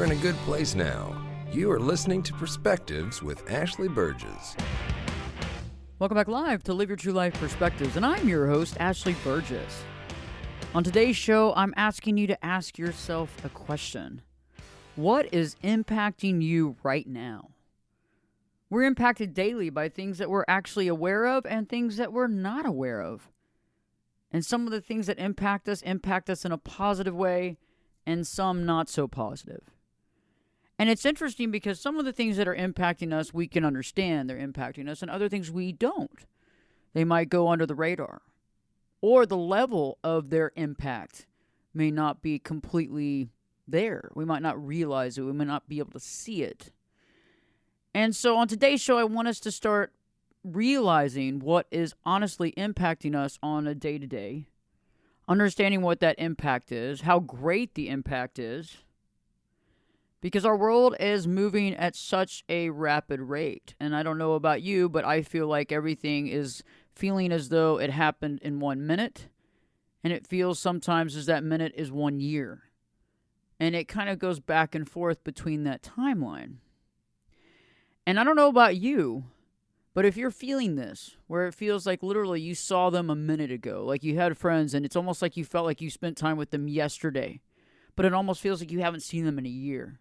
you're in a good place now. You are listening to Perspectives with Ashley Burgess. Welcome back live to Live Your True Life Perspectives, and I'm your host, Ashley Burgess. On today's show, I'm asking you to ask yourself a question. What is impacting you right now? We're impacted daily by things that we're actually aware of and things that we're not aware of. And some of the things that impact us in a positive way, and some not so positive. And it's interesting because some of the things that are impacting us, we can understand they're impacting us, and other things we don't. They might go under the radar. Or the level of their impact may not be completely there. We might not realize it. We might not be able to see it. And so on today's show, I want us to start realizing what is honestly impacting us on a day-to-day, understanding what that impact is, how great the impact is, because our world is moving at such a rapid rate. And I don't know about you, but I feel like everything is feeling as though it happened in 1 minute, and it feels sometimes as that minute is 1 year. And it kind of goes back and forth between that timeline. And I don't know about you, but if you're feeling this, where it feels like literally you saw them a minute ago, like you had friends and it's almost like you felt like you spent time with them yesterday, but it almost feels like you haven't seen them in a year.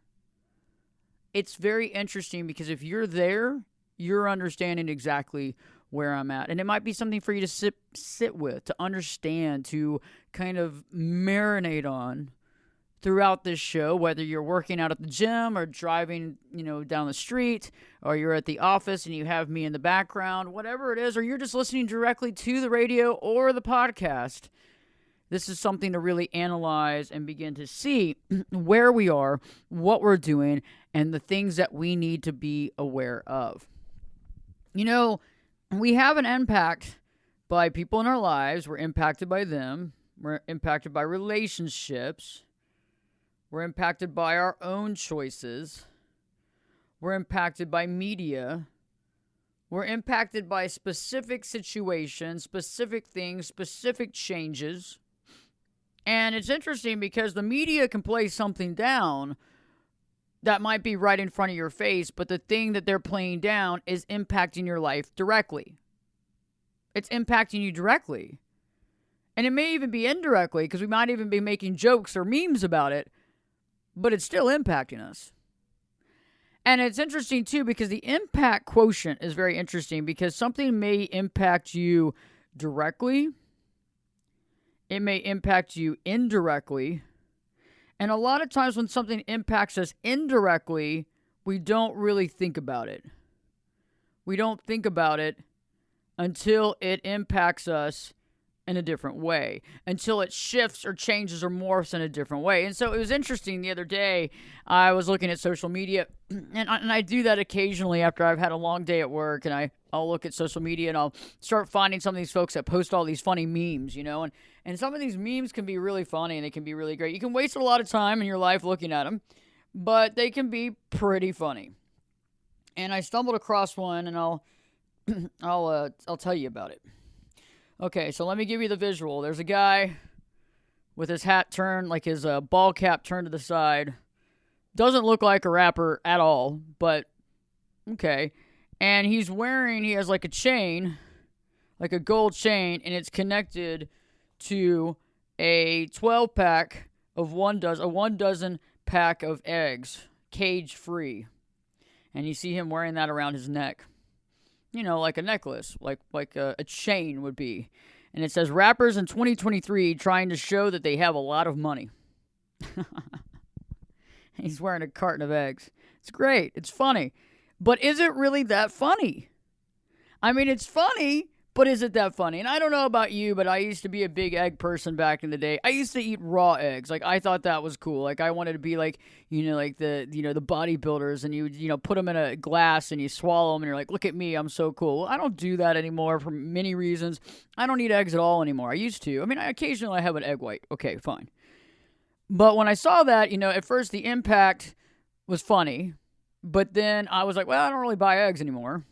It's very interesting because if you're there, you're understanding exactly where I'm at. And it might be something for you to sit with, to understand, to kind of marinate on throughout this show, whether you're working out at the gym or driving, down the street, or you're at the office and you have me in the background, whatever it is, or you're just listening directly to the radio or the podcast. This is something to really analyze and begin to see where we are, what we're doing, and the things that we need to be aware of. We have an impact by people in our lives. We're impacted by them. We're impacted by relationships. We're impacted by our own choices. We're impacted by media. We're impacted by specific situations, specific things, specific changes. And it's interesting because the media can play something down that might be right in front of your face, but the thing that they're playing down is impacting your life directly. It's impacting you directly. And it may even be indirectly, because we might even be making jokes or memes about it, but it's still impacting us. And it's interesting, too, because the impact quotient is very interesting, because something may impact you directly. It may impact you indirectly. And a lot of times when something impacts us indirectly, we don't really think about it. We don't think about it until it impacts us in a different way, until it shifts or changes or morphs in a different way. And so it was interesting the other day, I was looking at social media, and I do that occasionally after I've had a long day at work, and I'll look at social media and I'll start finding some of these folks that post all these funny memes, and some of these memes can be really funny and they can be really great. You can waste a lot of time in your life looking at them, but they can be pretty funny. And I stumbled across one, and I'll tell you about it. Okay, so let me give you the visual. There's a guy with his hat turned, like his ball cap turned to the side. Doesn't look like a rapper at all, but okay. And he has like a chain, like a gold chain, and it's connected to a 12-pack of a 1 dozen pack of eggs, cage-free. And you see him wearing that around his neck. Like a necklace, like a chain would be. And it says, rappers in 2023 trying to show that they have a lot of money. He's wearing a carton of eggs. It's great. It's funny. But is it really that funny? I mean, it's funny, but is it that funny? And I don't know about you, but I used to be a big egg person back in the day. I used to eat raw eggs. Like, I thought that was cool. Like, I wanted to be like, like the bodybuilders, and you put them in a glass and you swallow them and you're like, look at me, I'm so cool. Well, I don't do that anymore for many reasons. I don't eat eggs at all anymore. I used to. I mean, occasionally I have an egg white. Okay, fine. But when I saw that, at first the impact was funny, but then I was like, well, I don't really buy eggs anymore.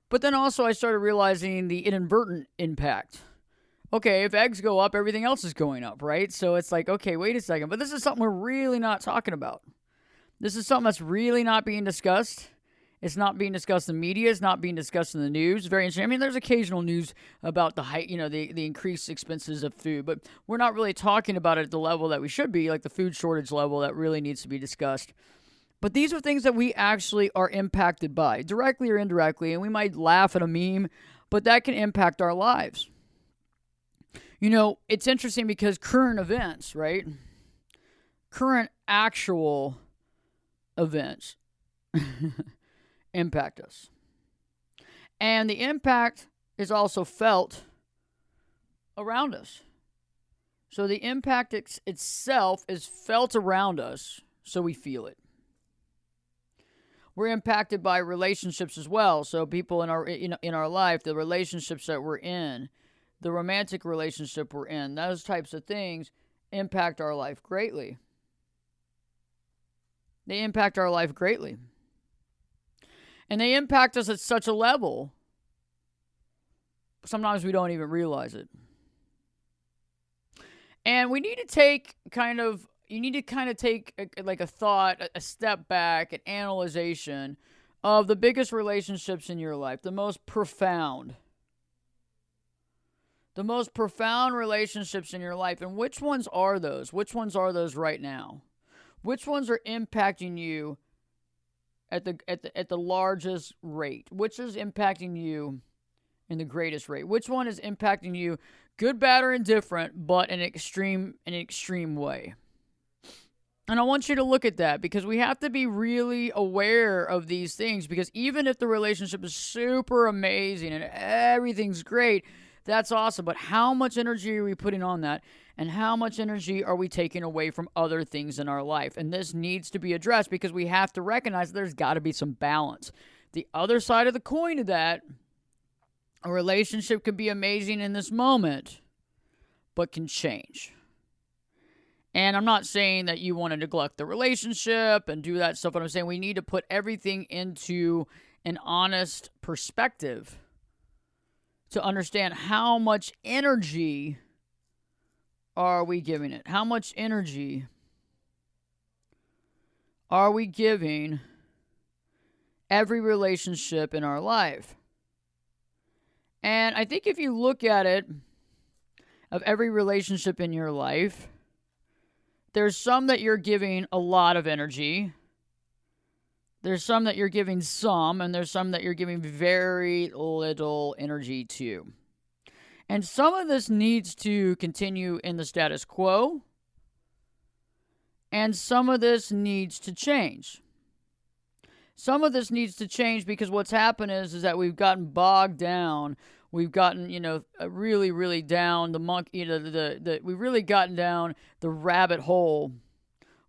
But then also I started realizing the inadvertent impact. Okay, if eggs go up, everything else is going up, right? So it's like, okay, wait a second. But this is something we're really not talking about. This is something that's really not being discussed. It's not being discussed in the media. It's not being discussed in the news. Very interesting. I mean, there's occasional news about the height, the increased expenses of food, but we're not really talking about it at the level that we should be, like the food shortage level that really needs to be discussed. But these are things that we actually are impacted by, directly or indirectly, and we might laugh at a meme, but that can impact our lives. It's interesting because current events, right? Current actual events impact us. And the impact is also felt around us. So the impact itself is felt around us, so we feel it. We're impacted by relationships as well. So people in our life, the relationships that we're in, the romantic relationship we're in, those types of things impact our life greatly. They impact our life greatly. And they impact us at such a level, sometimes we don't even realize it. And we need to take a thought, a step back, an analyzation of the biggest relationships in your life, the most profound relationships in your life. And which ones are those? Which ones are those right now? Which ones are impacting you at the largest rate? Which is impacting you in the greatest rate? Which one is impacting you, good, bad, or indifferent, but in an extreme way? And I want you to look at that, because we have to be really aware of these things, because even if the relationship is super amazing and everything's great, that's awesome. But how much energy are we putting on that? And how much energy are we taking away from other things in our life? And this needs to be addressed, because we have to recognize there's got to be some balance. The other side of the coin of that, a relationship could be amazing in this moment, but can change. And I'm not saying that you want to neglect the relationship and do that stuff, but I'm saying we need to put everything into an honest perspective to understand how much energy are we giving it? How much energy are we giving every relationship in our life? And I think if you look at it, of every relationship in your life, there's some that you're giving a lot of energy. There's some that you're giving some, and there's some that you're giving very little energy to. And some of this needs to continue in the status quo, and some of this needs to change. Some of this needs to change because what's happened is that we've gotten bogged down. We've gotten, really, really down we've really gotten down the rabbit hole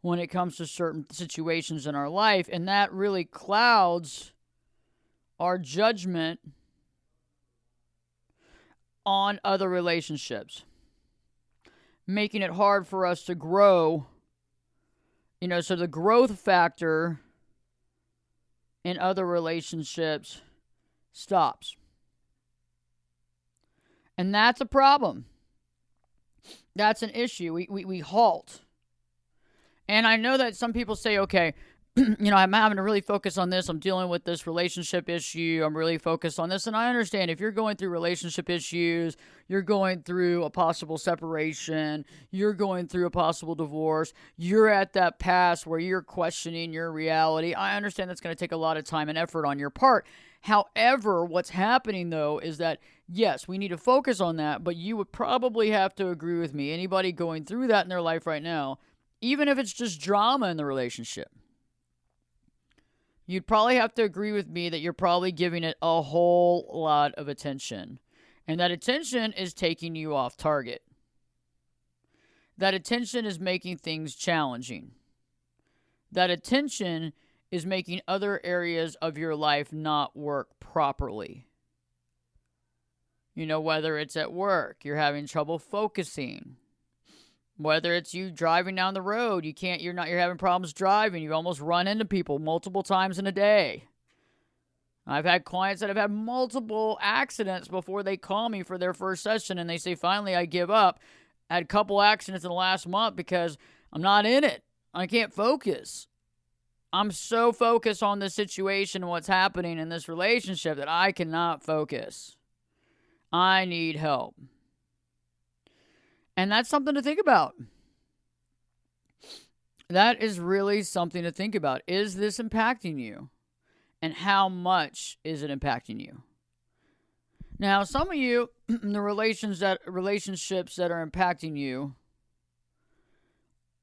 when it comes to certain situations in our life, and that really clouds our judgment on other relationships, making it hard for us to grow. So the growth factor in other relationships stops. And that's a problem. That's an issue. We halt. And I know that some people say, okay, I'm having to really focus on this. I'm dealing with this relationship issue. I'm really focused on this. And I understand if you're going through relationship issues, you're going through a possible separation, you're going through a possible divorce, you're at that pass where you're questioning your reality. I understand that's going to take a lot of time and effort on your part. However, what's happening, though, is that, yes, we need to focus on that, but you would probably have to agree with me. Anybody going through that in their life right now, even if it's just drama in the relationship, you'd probably have to agree with me that you're probably giving it a whole lot of attention. And that attention is taking you off target. That attention is making things challenging. That attention is making other areas of your life not work properly. Whether it's at work, you're having trouble focusing. Whether it's you driving down the road, you're having problems driving. You almost run into people multiple times in a day. I've had clients that have had multiple accidents before they call me for their first session, and they say, finally, I give up. I had a couple accidents in the last month because I'm not in it. I can't focus. I'm so focused on this situation and what's happening in this relationship that I cannot focus. I need help. And that's something to think about. That is really something to think about. Is this impacting you? And how much is it impacting you? Now, some of you, the relationships that are impacting you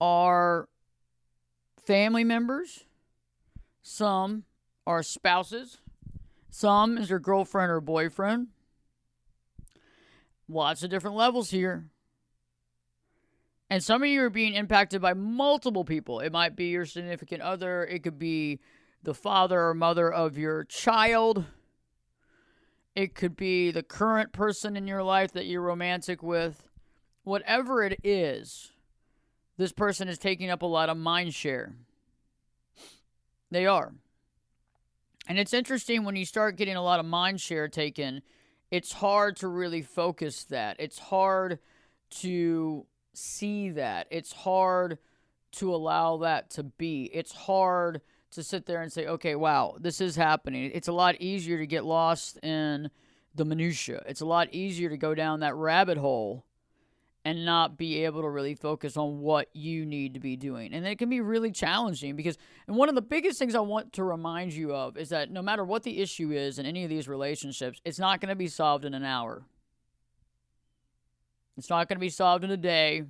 are family members. Some are spouses. Some is your girlfriend or boyfriend. Lots of different levels here. And some of you are being impacted by multiple people. It might be your significant other. It could be the father or mother of your child. It could be the current person in your life that you're romantic with. Whatever it is, this person is taking up a lot of mind share. They are. And it's interesting when you start getting a lot of mind share taken, it's hard to really focus that. It's hard to see that. It's hard to allow that to be. It's hard to sit there and say, okay, wow, this is happening. It's a lot easier to get lost in the minutia. It's a lot easier to go down that rabbit hole and not be able to really focus on what you need to be doing. And it can be really challenging because, and one of the biggest things I want to remind you of is that no matter what the issue is in any of these relationships, it's not going to be solved in an hour. It's not going to be solved in a day.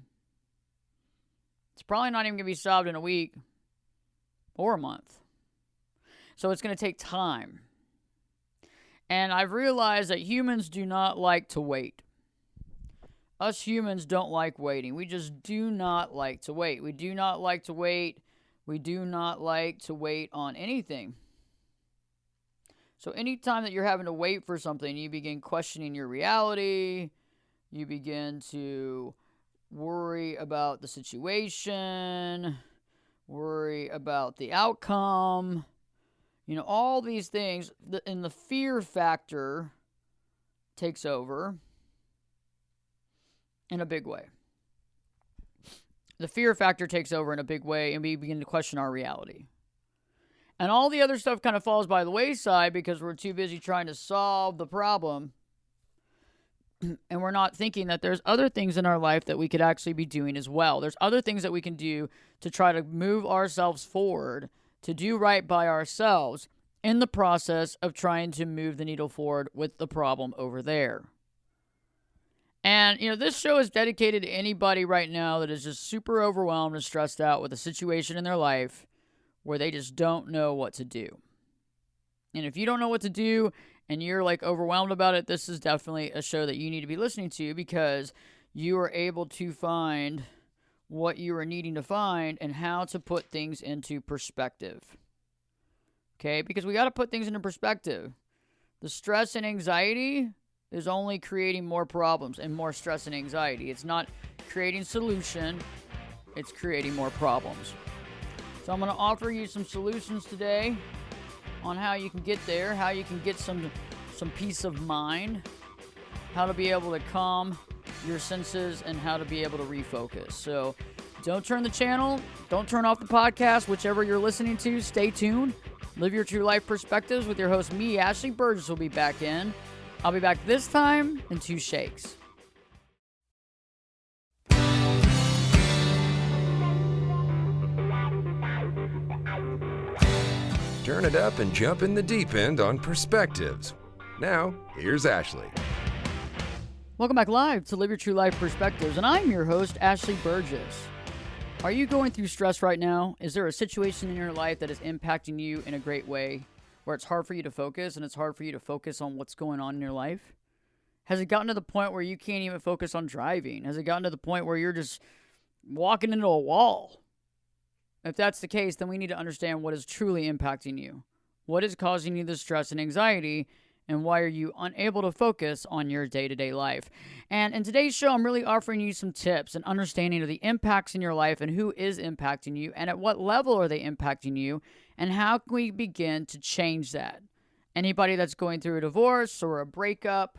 It's probably not even going to be solved in a week or a month. So it's going to take time. And I've realized that humans do not like to wait. Us humans don't like waiting. We just do not like to wait. We do not like to wait. We do not like to wait on anything. So anytime that you're having to wait for something, you begin questioning your reality. You begin to worry about the situation, worry about the outcome. You know, all these things, and the fear factor takes over in a big way. The fear factor takes over in a big way, and we begin to question our reality. And all the other stuff kind of falls by the wayside because we're too busy trying to solve the problem. And we're not thinking that there's other things in our life that we could actually be doing as well. There's other things that we can do to try to move ourselves forward, to do right by ourselves in the process of trying to move the needle forward with the problem over there. And, you know, this show is dedicated to anybody right now that is just super overwhelmed and stressed out with a situation in their life where they just don't know what to do. And if you don't know what to do and you're like overwhelmed about it, this is definitely a show that you need to be listening to because you are able to find what you are needing to find and how to put things into perspective. Okay? Because we got to put things into perspective. The stress and anxiety is only creating more problems and more stress and anxiety. It's not creating solution. It's creating more problems. So I'm going to offer you some solutions today on how you can get there, how you can get some peace of mind, how to be able to calm your senses, and how to be able to refocus. So don't turn the channel, don't turn off the podcast, whichever you're listening to, stay tuned. Live Your True Life Perspectives with your host, me, Ashley Burgess, will be back in. I'll be back this time in 2 shakes. Turn it up and jump in the deep end on Perspectives. Now, here's Ashley. Welcome back live to Live Your True Life Perspectives, and I'm your host, Ashley Burgess. Are you going through stress right now? Is there a situation in your life that is impacting you in a great way, where it's hard for you to focus, and it's hard for you to focus on what's going on in your life? Has it gotten to the point where you can't even focus on driving? Has it gotten to the point where you're just walking into a wall? If that's the case, then we need to understand what is truly impacting you. What is causing you the stress and anxiety, and why are you unable to focus on your day-to-day life? And in today's show, I'm really offering you some tips and understanding of the impacts in your life and who is impacting you, and at what level are they impacting you, and how can we begin to change that? Anybody that's going through a divorce or a breakup,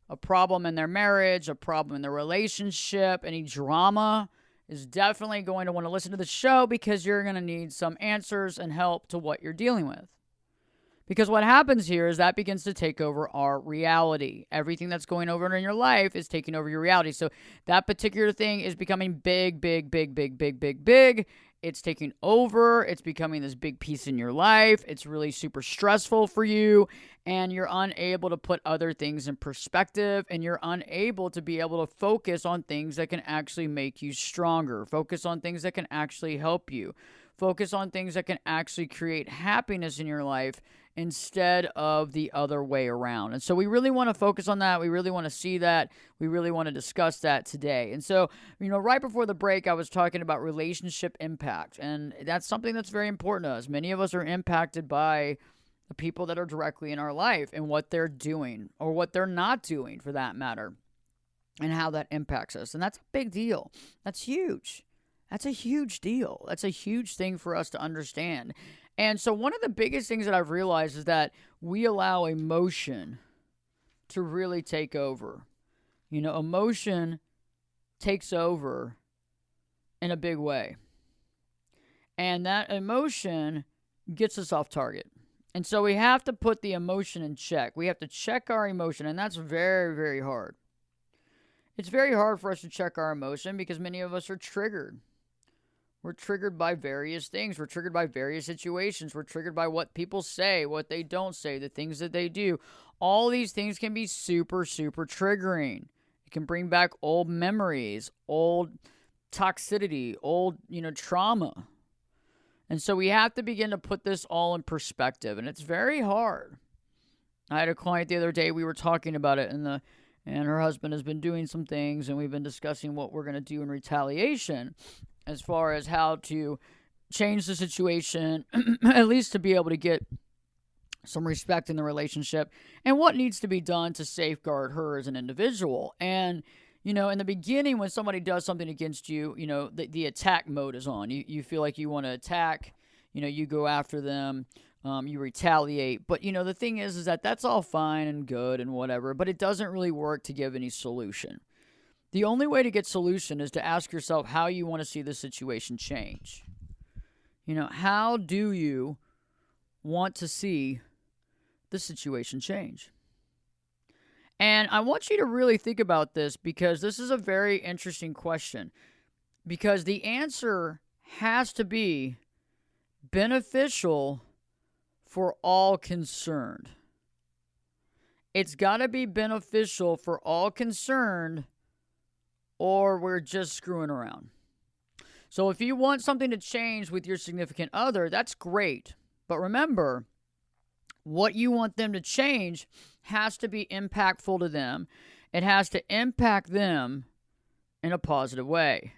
a problem in their marriage, a problem in their relationship, any drama, is definitely going to want to listen to the show because you're going to need some answers and help to what you're dealing with. Because what happens here is that begins to take over our reality. Everything that's going over in your life is taking over your reality. So that particular thing is becoming big, big, big, big, big, big, big. It's taking over. It's becoming this big piece in your life. It's really super stressful for you. And you're unable to put other things in perspective. And you're unable to be able to focus on things that can actually make you stronger. Focus on things that can actually help you. Focus on things that can actually create happiness in your life instead of the other way around. And so we really want to focus on that. We really want to see that. We really want to discuss that today. And so, right before the break, I was talking about relationship impact. And that's something that's very important to us. Many of us are impacted by the people that are directly in our life and what they're doing or what they're not doing for that matter and how that impacts us. And that's a big deal. That's huge. That's a huge deal. That's a huge thing for us to understand. And so one of the biggest things that I've realized is that we allow emotion to really take over. Emotion takes over in a big way. And that emotion gets us off target. And so we have to put the emotion in check. We have to check our emotion, and that's very, very hard. It's very hard for us to check our emotion because many of us are triggered. We're triggered by various things. We're triggered by various situations. We're triggered by what people say, what they don't say, the things that they do. All these things can be super, super triggering. It can bring back old memories, old toxicity, old, trauma. And so we have to begin to put this all in perspective. And it's very hard. I had a client the other day. We were talking about it, and her husband has been doing some things, and we've been discussing what we're going to do in retaliation as far as how to change the situation, at least to be able to get some respect in the relationship, and what needs to be done to safeguard her as an individual. And, in the beginning, when somebody does something against you, the attack mode is on. You feel like you want to attack, you go after them, you retaliate. But, the thing is that that's all fine and good and whatever, but it doesn't really work to give any solution. The only way to get solution is to ask yourself how you want to see the situation change. How do you want to see the situation change? And I want you to really think about this because this is a very interesting question. Because the answer has to be beneficial for all concerned. It's got to be beneficial for all concerned, or we're just screwing around. So if you want something to change with your significant other, that's great. But remember, what you want them to change has to be impactful to them. It has to impact them in a positive way.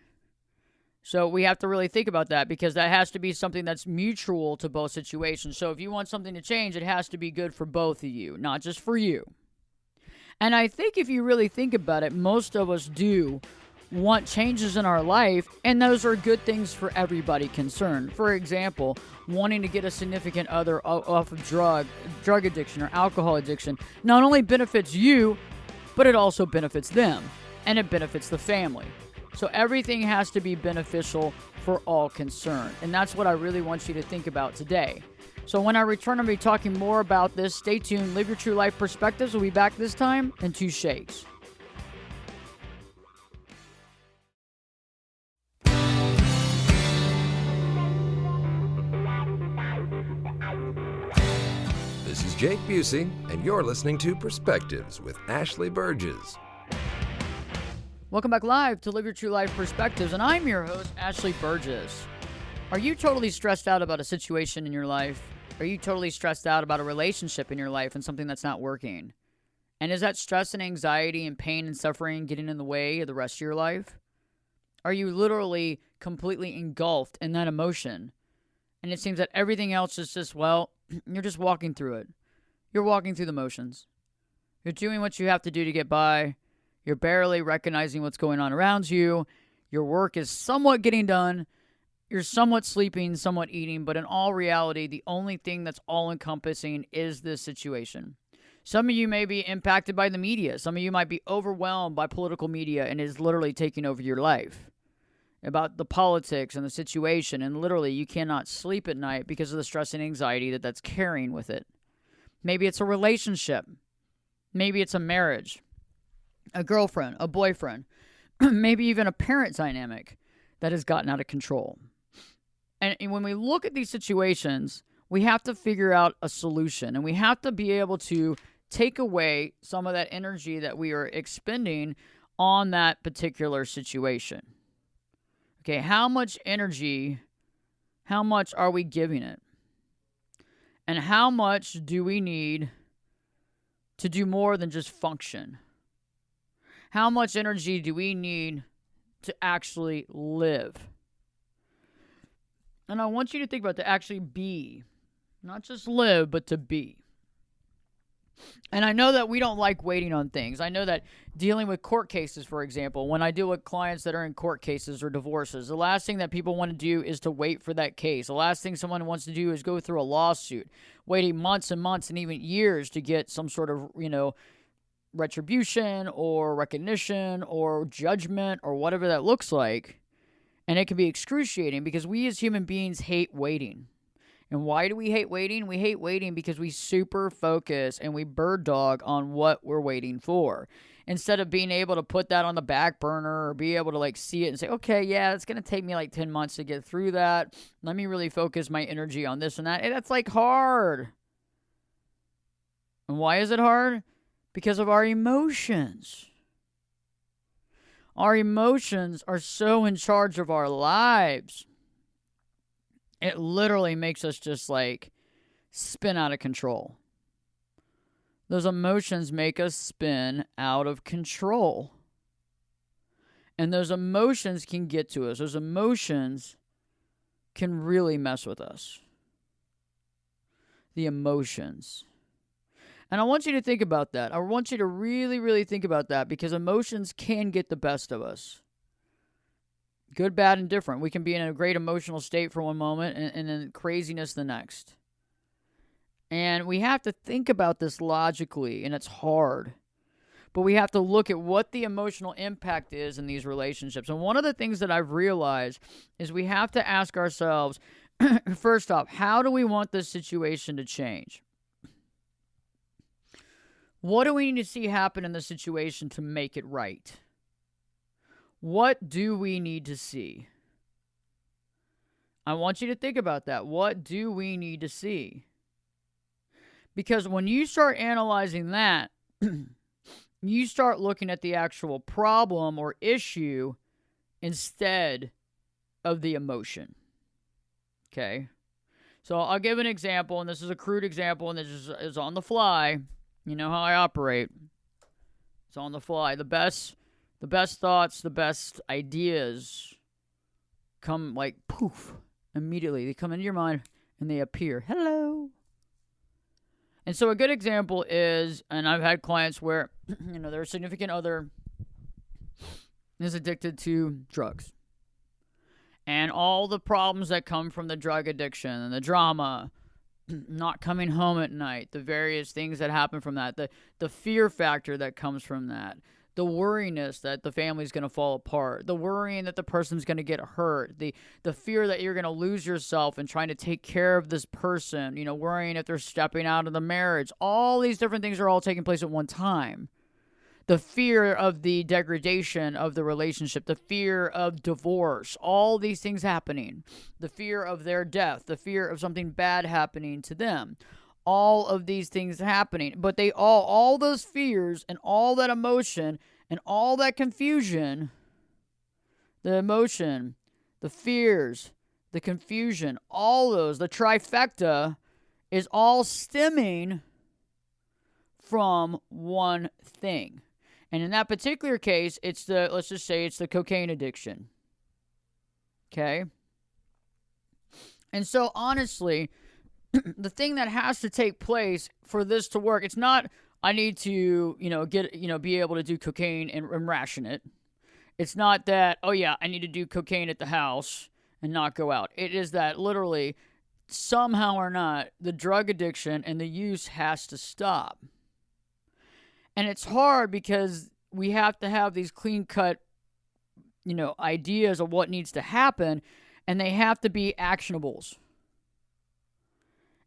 So we have to really think about that because that has to be something that's mutual to both situations. So if you want something to change, it has to be good for both of you, not just for you. And I think if you really think about it, most of us do want changes in our life, and those are good things for everybody concerned. For example, wanting to get a significant other off of drug addiction or alcohol addiction not only benefits you, but it also benefits them, and it benefits the family. So everything has to be beneficial for all concerned, and that's what I really want you to think about today. So when I return, I'll be talking more about this. Stay tuned. Live Your True Life Perspectives. We'll be back this time in 2 shakes. This is Jake Busey, and you're listening to Perspectives with Ashley Burgess. Welcome back live to Live Your True Life Perspectives, and I'm your host, Ashley Burgess. Are you totally stressed out about a situation in your life? Are you totally stressed out about a relationship in your life and something that's not working? And is that stress and anxiety and pain and suffering getting in the way of the rest of your life? Are you literally completely engulfed in that emotion? And it seems that everything else is just, you're just walking through it. You're walking through the motions. You're doing what you have to do to get by. You're barely recognizing what's going on around you. Your work is somewhat getting done. You're somewhat sleeping, somewhat eating, but in all reality, the only thing that's all-encompassing is this situation. Some of you may be impacted by the media. Some of you might be overwhelmed by political media and it is literally taking over your life. about the politics and the situation, and literally you cannot sleep at night because of the stress and anxiety that's carrying with it. Maybe it's a relationship. Maybe it's a marriage, a girlfriend, a boyfriend, maybe even a parent dynamic that has gotten out of control. And when we look at these situations, we have to figure out a solution, and we have to be able to take away some of that energy that we are expending on that particular situation. Okay, how much energy, how much are we giving it? And how much do we need to do more than just function? How much energy do we need to actually live? And I want you to think about to actually be, not just live, but to be. And I know that we don't like waiting on things. I know that dealing with court cases, for example, when I deal with clients that are in court cases or divorces, the last thing that people want to do is to wait for that case. The last thing someone wants to do is go through a lawsuit, waiting months and months and even years to get some sort of, retribution or recognition or judgment or whatever that looks like. And it can be excruciating because we as human beings hate waiting. And why do we hate waiting? We hate waiting because we super focus and we bird dog on what we're waiting for. Instead of being able to put that on the back burner or be able to see it and say, okay, yeah, it's going to take me 10 months to get through that. Let me really focus my energy on this and that. And that's hard. And why is it hard? Because of our emotions. Our emotions are so in charge of our lives. It literally makes us just spin out of control. Those emotions make us spin out of control. And those emotions can get to us. Those emotions can really mess with us. The emotions. And I want you to think about that. I want you to really, really think about that because emotions can get the best of us. Good, bad, and different. We can be in a great emotional state for one moment and then craziness the next. And we have to think about this logically, and it's hard. But we have to look at what the emotional impact is in these relationships. And one of the things that I've realized is we have to ask ourselves, first off, how do we want this situation to change? What do we need to see happen in the situation to make it right? What do we need to see? I want you to think about that. What do we need to see? Because when you start analyzing that, you start looking at the actual problem or issue instead of the emotion. Okay? So I'll give an example, and this is a crude example, and this is on the fly. You know how I operate. It's on the fly. The best thoughts, the best ideas come poof, immediately. They come into your mind and they appear. Hello. And so a good example is, and I've had clients where, their significant other is addicted to drugs. And all the problems that come from the drug addiction and the drama, not coming home at night, the various things that happen from that, the fear factor that comes from that, the worriness that the family's going to fall apart, the worrying that the person's going to get hurt, the fear that you're going to lose yourself in trying to take care of this person, worrying if they're stepping out of the marriage. All these different things are all taking place at one time. The fear of the degradation of the relationship, the fear of divorce, all these things happening, the fear of their death, the fear of something bad happening to them, all of these things happening. But all those fears and all that emotion and all that confusion, the emotion, the fears, the confusion, all those, the trifecta is all stemming from one thing. And in that particular case, let's just say it's the cocaine addiction. Okay? And so honestly, the thing that has to take place for this to work, it's not I need to, be able to do cocaine and ration it. It's not that, oh yeah, I need to do cocaine at the house and not go out. It is that literally somehow or not, the drug addiction and the use has to stop. And it's hard because we have to have these clean-cut ideas of what needs to happen, and they have to be actionables.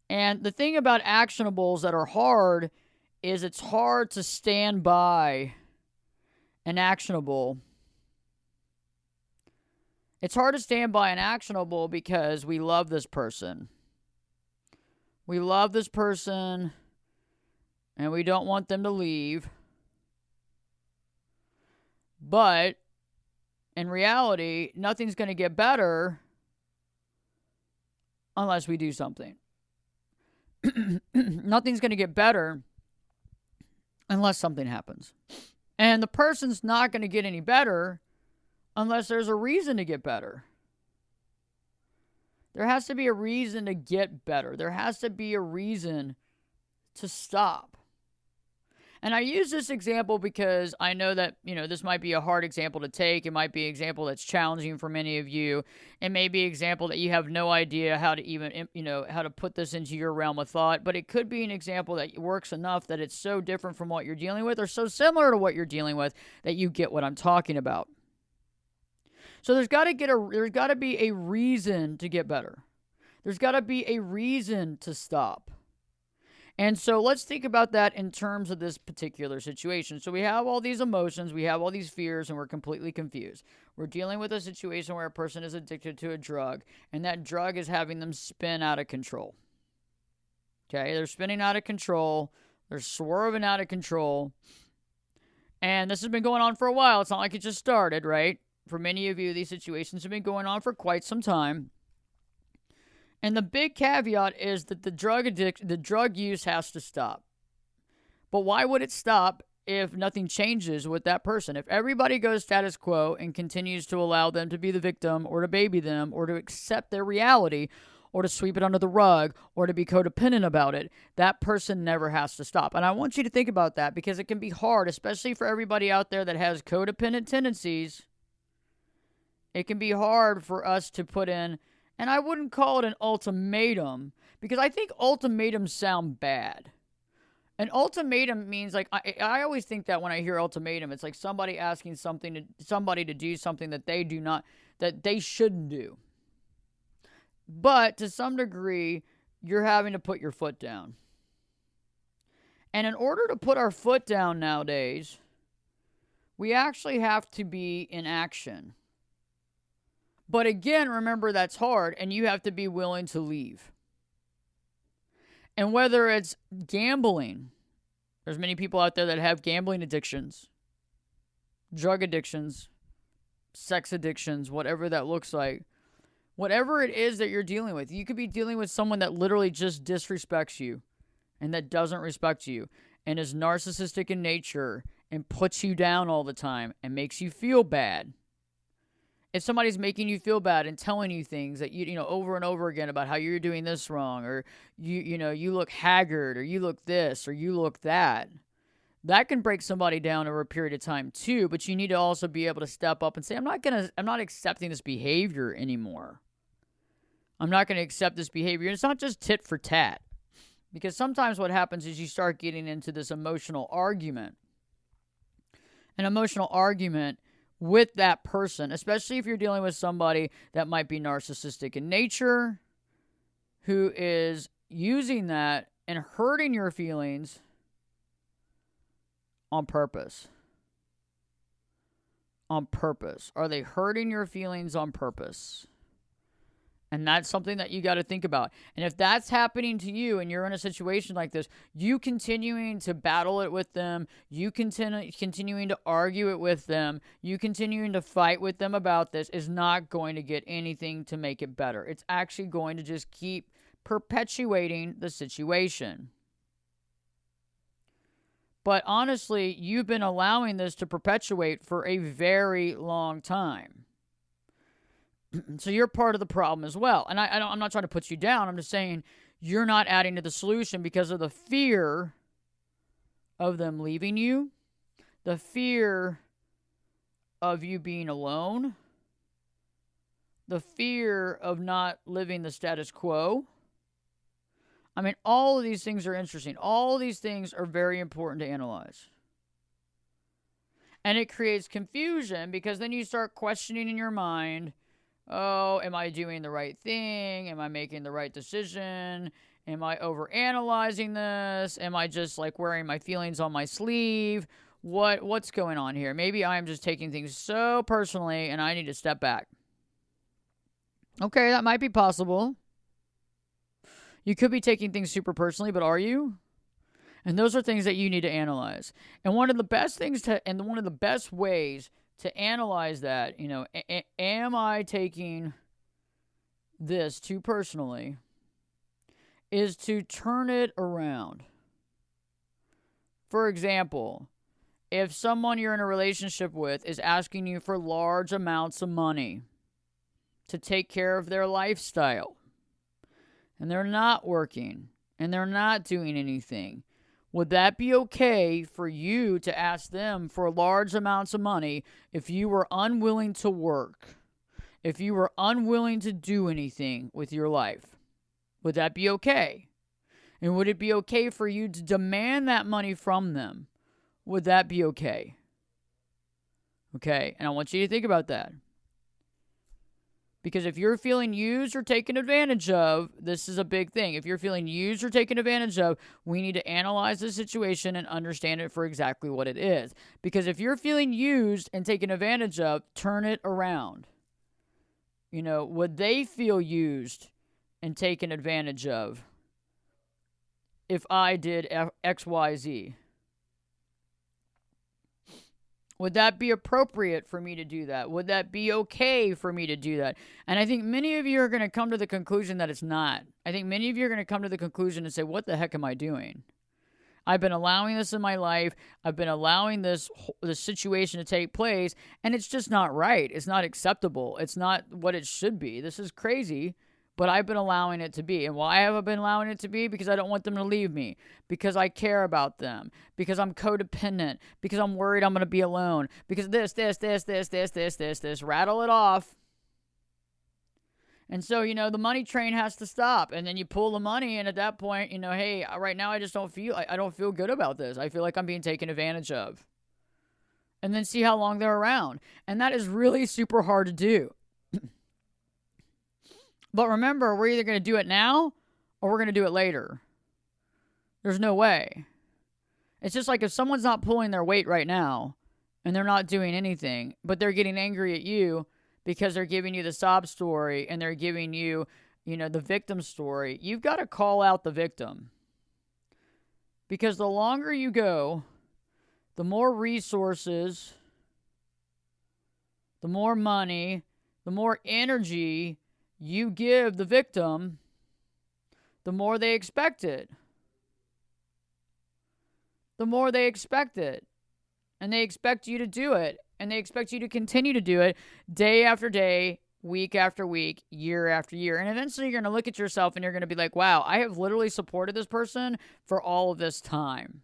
And the thing about actionables that are hard is it's hard to stand by an actionable. It's hard to stand by an actionable because we love this person. We love this person and we don't want them to leave. But in reality, nothing's going to get better unless we do something. Nothing's going to get better unless something happens. And the person's not going to get any better unless there's a reason to get better. There has to be a reason to get better. There has to be a reason to stop. And I use this example because I know that, this might be a hard example to take. It might be an example that's challenging for many of you. It may be an example that you have no idea how to even, how to put this into your realm of thought. But it could be an example that works enough that it's so different from what you're dealing with or so similar to what you're dealing with that you get what I'm talking about. So there's got to be a reason to get better. There's got to be a reason to stop. And so let's think about that in terms of this particular situation. So we have all these emotions, we have all these fears, and we're completely confused. We're dealing with a situation where a person is addicted to a drug, and that drug is having them spin out of control. Okay, they're spinning out of control. They're swerving out of control. And this has been going on for a while. It's not like it just started, right? For many of you, these situations have been going on for quite some time. And the big caveat is that the drug use has to stop. But why would it stop if nothing changes with that person? If everybody goes status quo and continues to allow them to be the victim or to baby them or to accept their reality or to sweep it under the rug or to be codependent about it, that person never has to stop. And I want you to think about that because it can be hard, especially for everybody out there that has codependent tendencies. It can be hard for us to put in, and I wouldn't call it an ultimatum because I think ultimatums sound bad. An ultimatum means like, I always think that when I hear ultimatum, it's like somebody asking somebody to do something that they shouldn't do. But to some degree, you're having to put your foot down. And in order to put our foot down nowadays, we actually have to be in action. But again, remember that's hard, and you have to be willing to leave. And whether it's gambling, there's many people out there that have gambling addictions, drug addictions, sex addictions, whatever that looks like. Whatever it is that you're dealing with, you could be dealing with someone that literally just disrespects you and that doesn't respect you and is narcissistic in nature and puts you down all the time and makes you feel bad. If somebody's making you feel bad and telling you things that you over and over again about how you're doing this wrong, or you look haggard, or you look this, or you look that, that can break somebody down over a period of time too. But you need to also be able to step up and say, I'm not accepting this behavior anymore. I'm not going to accept this behavior. And it's not just tit for tat, because sometimes what happens is you start getting into this emotional argument. An emotional argument with that person, especially if you're dealing with somebody that might be narcissistic in nature, who is using that and hurting your feelings on purpose. On purpose. Are they hurting your feelings on purpose? And that's something that you got to think about. And if that's happening to you and you're in a situation like this, you continuing to battle it with them, you continuing to argue it with them, you continuing to fight with them about this is not going to get anything to make it better. It's actually going to just keep perpetuating the situation. But honestly, you've been allowing this to perpetuate for a very long time. So you're part of the problem as well. And I'm not trying to put you down. I'm just saying you're not adding to the solution because of the fear of them leaving you, the fear of you being alone, the fear of not living the status quo. I mean, all of these things are interesting. All of these things are very important to analyze. And it creates confusion because then you start questioning in your mind, oh, am I doing the right thing? Am I making the right decision? Am I overanalyzing this? Am I just like wearing my feelings on my sleeve? What's going on here? Maybe I'm just taking things so personally and I need to step back. Okay, that might be possible. You could be taking things super personally, but are you? And those are things that you need to analyze. And one of the best ways to analyze that, am I taking this too personally, is to turn it around. For example, if someone you're in a relationship with is asking you for large amounts of money to take care of their lifestyle, and they're not working, and they're not doing anything, would that be okay for you to ask them for large amounts of money if you were unwilling to work, if you were unwilling to do anything with your life? Would that be okay? And would it be okay for you to demand that money from them? Would that be okay? Okay, and I want you to think about that. Because if you're feeling used or taken advantage of, this is a big thing. If you're feeling used or taken advantage of, we need to analyze the situation and understand it for exactly what it is. Because if you're feeling used and taken advantage of, turn it around. Would they feel used and taken advantage of if I did X, Y, Z? Would that be appropriate for me to do that? Would that be okay for me to do that? And I think many of you are going to come to the conclusion that it's not. I think many of you are going to come to the conclusion and say, what the heck am I doing? I've been allowing this in my life. I've been allowing this situation to take place, and it's just not right. It's not acceptable. It's not what it should be. This is crazy. But I've been allowing it to be. And why have I been allowing it to be? Because I don't want them to leave me. Because I care about them. Because I'm codependent. Because I'm worried I'm going to be alone. Because this. Rattle it off. And so, the money train has to stop. And then you pull the money. And at that point, hey, right now I just don't feel good about this. I feel like I'm being taken advantage of. And then see how long they're around. And that is really super hard to do. But remember, we're either going to do it now or we're going to do it later. There's no way. It's just like if someone's not pulling their weight right now and they're not doing anything, but they're getting angry at you because they're giving you the sob story and they're giving you, the victim story, you've got to call out the victim. Because the longer you go, the more resources, the more money, the more energy you give the victim, the more they expect it. The more they expect it. And they expect you to do it. And they expect you to continue to do it day after day, week after week, year after year. And eventually you're going to look at yourself and you're going to be like, wow, I have literally supported this person for all of this time.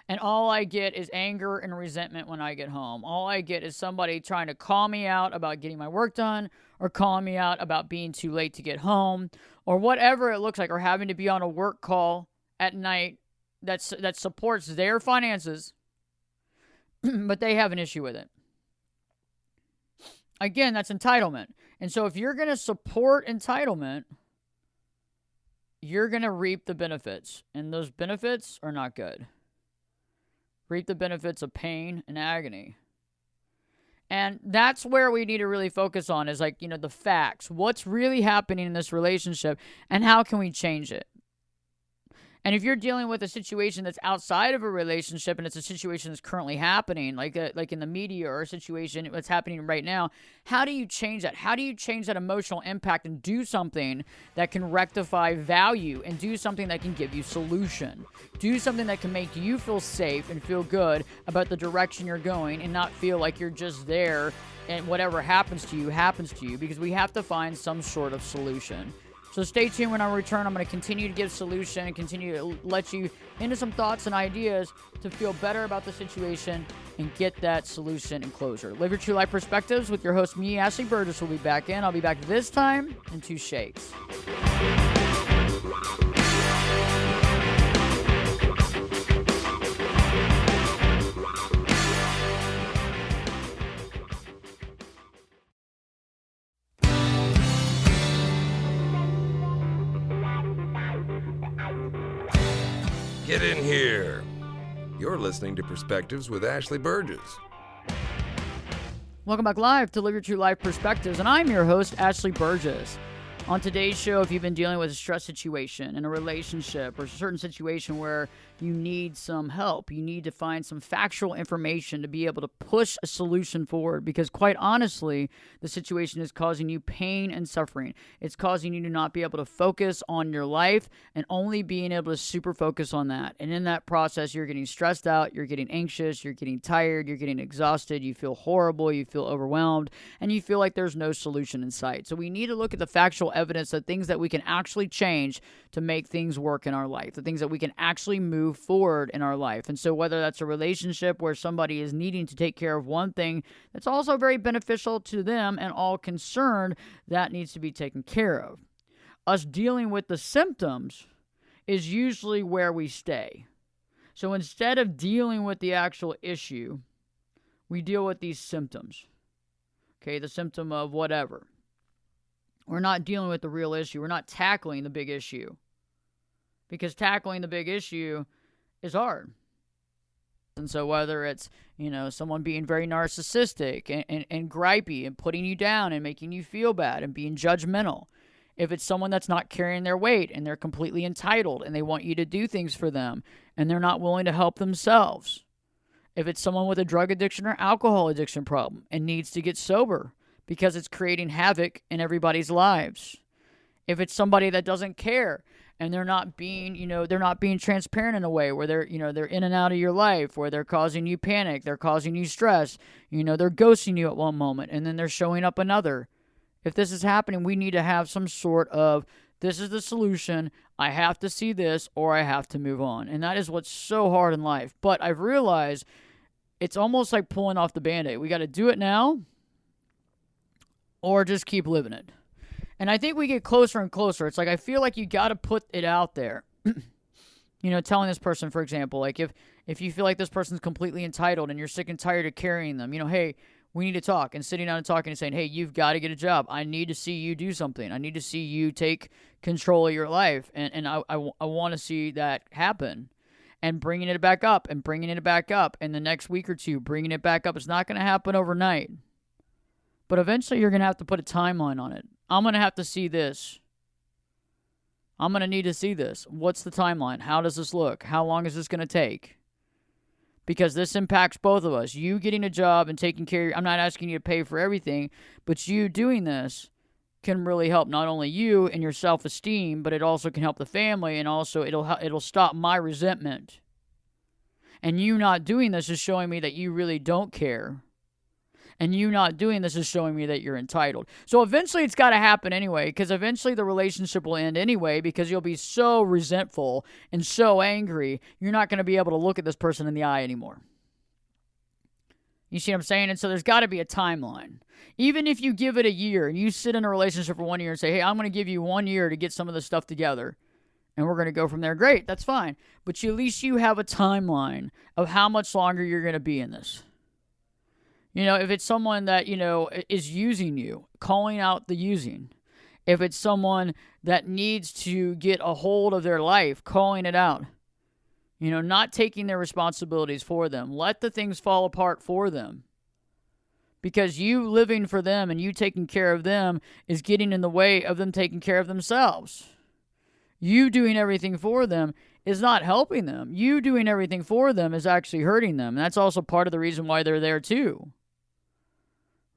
And all I get is anger and resentment when I get home. All I get is somebody trying to call me out about getting my work done, or calling me out about being too late to get home, or whatever it looks like, or having to be on a work call at night that supports their finances, but they have an issue with it. Again, that's entitlement. And so if you're going to support entitlement, you're going to reap the benefits. And those benefits are not good. Reap the benefits of pain and agony. And that's where we need to really focus on is the facts. What's really happening in this relationship and how can we change it? And if you're dealing with a situation that's outside of a relationship and it's a situation that's currently happening, like in the media or a situation that's happening right now, how do you change that? How do you change that emotional impact and do something that can rectify value and do something that can give you solution? Do something that can make you feel safe and feel good about the direction you're going and not feel like you're just there and whatever happens to you, because we have to find some sort of solution. So stay tuned. When I return, I'm going to continue to give solution and continue to let you into some thoughts and ideas to feel better about the situation and get that solution and closure. Live your true life perspectives with your host, me, Ashley Burgess, will be back in. I'll be back this time in 2 shakes. Get in here. You're listening to Perspectives with Ashley Burgess. Welcome back live to Live Your True Life Perspectives, and I'm your host, Ashley Burgess. On today's show, if you've been dealing with a stress situation in a relationship or a certain situation where you need some help, you need to find some factual information to be able to push a solution forward, because quite honestly, the situation is causing you pain and suffering. It's causing you to not be able to focus on your life and only being able to super focus on that. And in that process, you're getting stressed out, you're getting anxious, you're getting tired, you're getting exhausted, you feel horrible, you feel overwhelmed, and you feel like there's no solution in sight. So we need to look at the factual evidence of things that we can actually change to make things work in our life, the things that we can actually move forward in our life. And so whether that's a relationship where somebody is needing to take care of one thing that's also very beneficial to them and all concerned, that needs to be taken care of. Us dealing with the symptoms is usually where we stay. So instead of dealing with the actual issue, we deal with these symptoms. Okay, the symptom of whatever. We're not dealing with the real issue. We're not tackling the big issue. Because tackling the big issue is hard. And so whether it's, someone being very narcissistic and gripey and putting you down and making you feel bad and being judgmental. If it's someone that's not carrying their weight and they're completely entitled and they want you to do things for them and they're not willing to help themselves. If it's someone with a drug addiction or alcohol addiction problem and needs to get sober because it's creating havoc in everybody's lives. If it's somebody that doesn't care and they're not being transparent in a way where they're in and out of your life, where they're causing you panic, they're causing you stress, they're ghosting you at one moment and then they're showing up another. If this is happening, we need to have some sort of, this is the solution, I have to see this or I have to move on. And that is what's so hard in life. But I've realized it's almost like pulling off the Band-Aid. We got to do it now or just keep living it. And I think we get closer and closer. It's like I feel like you got to put it out there. Telling this person, for example, like if you feel like this person's completely entitled and you're sick and tired of carrying them, hey, we need to talk, and sitting down and talking and saying, hey, you've got to get a job. I need to see you do something. I need to see you take control of your life. And I want to see that happen. And bringing it back up and bringing it back up. And the next week or two, bringing it back up. It's not going to happen overnight. But eventually you're going to have to put a timeline on it. I'm going to have to see this. I'm going to need to see this. What's the timeline? How does this look? How long is this going to take? Because this impacts both of us. You getting a job and taking care of, I'm not asking you to pay for everything, but you doing this can really help not only you and your self-esteem, but it also can help the family, and also it'll stop my resentment. And you not doing this is showing me that you really don't care. And you not doing this is showing me that you're entitled. So eventually it's got to happen anyway, because eventually the relationship will end anyway, because you'll be so resentful and so angry, you're not going to be able to look at this person in the eye anymore. You see what I'm saying? And so there's got to be a timeline. Even if you give it a year and you sit in a relationship for 1 year and say, hey, I'm going to give you 1 year to get some of this stuff together, and we're going to go from there. Great, that's fine. But at least you have a timeline of how much longer you're going to be in this. If it's someone that, is using you, calling out the using. If it's someone that needs to get a hold of their life, calling it out. Not taking their responsibilities for them. Let the things fall apart for them. Because you living for them and you taking care of them is getting in the way of them taking care of themselves. You doing everything for them is not helping them. You doing everything for them is actually hurting them. And that's also part of the reason why they're there too.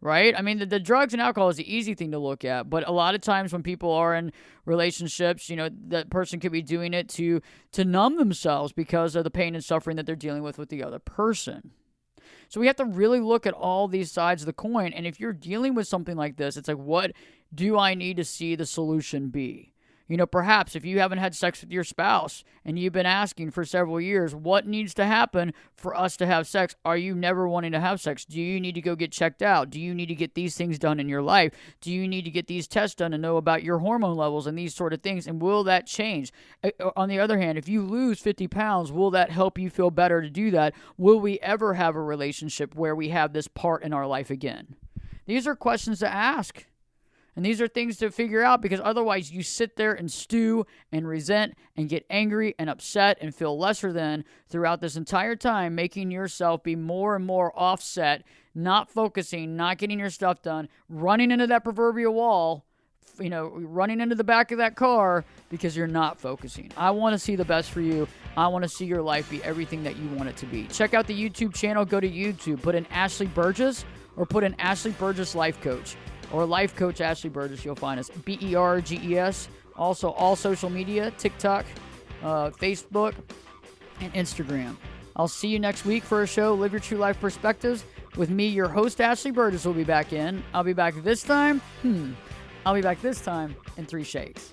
Right? I mean, the drugs and alcohol is the easy thing to look at, but a lot of times when people are in relationships, that person could be doing it to numb themselves because of the pain and suffering that they're dealing with the other person. So we have to really look at all these sides of the coin, and if you're dealing with something like this, it's like, what do I need to see the solution be? Perhaps if you haven't had sex with your spouse and you've been asking for several years, what needs to happen for us to have sex? Are you never wanting to have sex? Do you need to go get checked out? Do you need to get these things done in your life? Do you need to get these tests done and know about your hormone levels and these sort of things? And will that change? On the other hand, if you lose 50 pounds, will that help you feel better to do that? Will we ever have a relationship where we have this part in our life again? These are questions to ask. And these are things to figure out, because otherwise you sit there and stew and resent and get angry and upset and feel lesser than throughout this entire time, making yourself be more and more offset, not focusing, not getting your stuff done, running into that proverbial wall, running into the back of that car because you're not focusing. I want to see the best for you. I want to see your life be everything that you want it to be. Check out the YouTube channel. Go to YouTube. Put in Ashley Burgess, or put in Ashley Burgess Life Coach, or Life Coach Ashley Burgess. You'll find us. Berges. Also, all social media, TikTok, Facebook, and Instagram. I'll see you next week for a show, Live Your True Life Perspectives, with me, your host, Ashley Burgess, will be back in. I'll be back this time in 3 shakes.